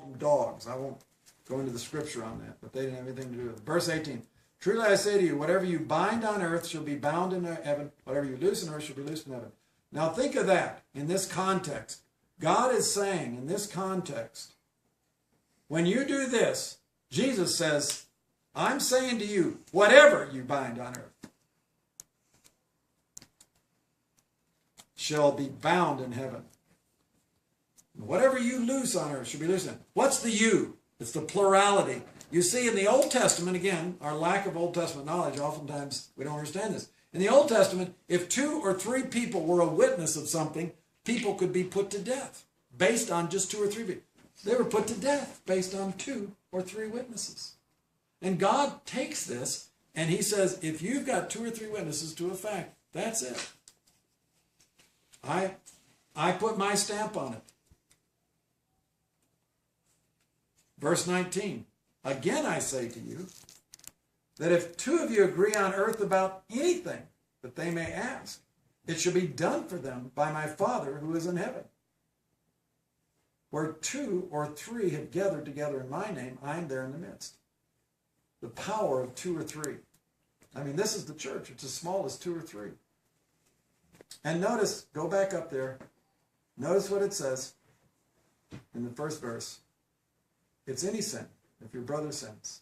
them dogs. I won't go into the scripture on that, but they didn't have anything to do with it. Verse 18. Truly I say to you, whatever you bind on earth shall be bound in heaven. Whatever you loose on earth shall be loosed in heaven. Now think of that in this context. God is saying in this context, when you do this, Jesus says, I'm saying to you, whatever you bind on earth shall be bound in heaven. Whatever you loose on earth shall be loosed in heaven. What's the you? It's the plurality. You see, in the Old Testament, again, our lack of Old Testament knowledge, oftentimes we don't understand this. In the Old Testament, if 2 or 3 people were a witness of something, people could be put to death based on just 2 or 3 people. They were put to death based on 2 or 3 witnesses. And God takes this and he says, if you've got 2 or 3 witnesses to a fact, that's it. I put my stamp on it. Verse 19. Again I say to you, that if 2 of you agree on earth about anything that they may ask, it shall be done for them by my Father who is in heaven. Where 2 or 3 have gathered together in my name, I am there in the midst. The power of 2 or 3. I mean, this is the church. It's as small as 2 or 3. And notice, go back up there. Notice what it says in the first verse. It's any sin, if your brother sins.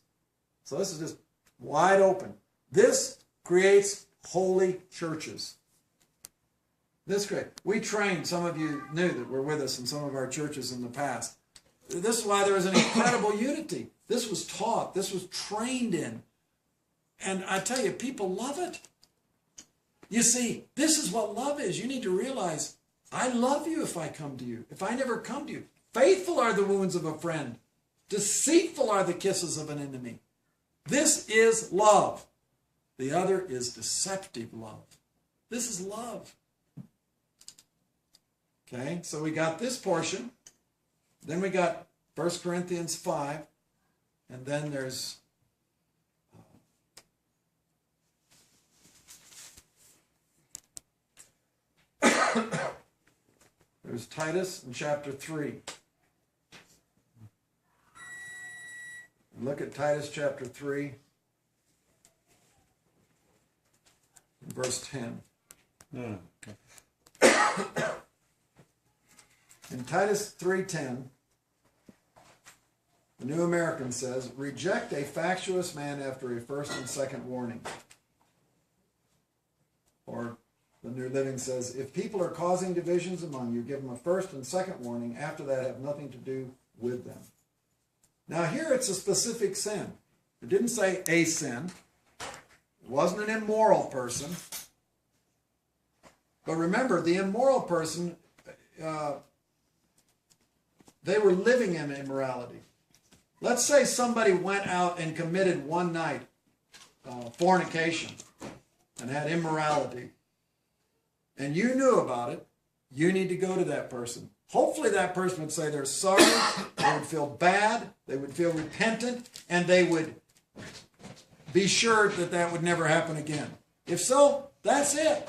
So this is just wide open. This creates holy churches. We trained, some of you knew that were with us in some of our churches in the past. This is why there was an incredible unity. This was taught. This was trained in. And I tell you, people love it. You see, this is what love is. You need to realize, I love you if I come to you. If I never come to you. Faithful are the wounds of a friend. Deceitful are the kisses of an enemy. This is love. The other is deceptive love. This is love. Okay, so we got this portion. Then we got 1 Corinthians 5. And then there's there's Titus in chapter 3. And look at Titus chapter 3, verse 10. In Titus 3:10, the New American says, reject a factious man after a first and second warning. Or the New Living says, if people are causing divisions among you, give them a first and second warning. After that, have nothing to do with them. Now here it's a specific sin. It didn't say a sin. It wasn't an immoral person. But remember, the immoral person, they were living in immorality. Let's say somebody went out and committed one night fornication and had immorality. And you knew about it. You need to go to that person. Hopefully that person would say they're sorry, they would feel bad, they would feel repentant, and they would be sure that that would never happen again. If so, that's it.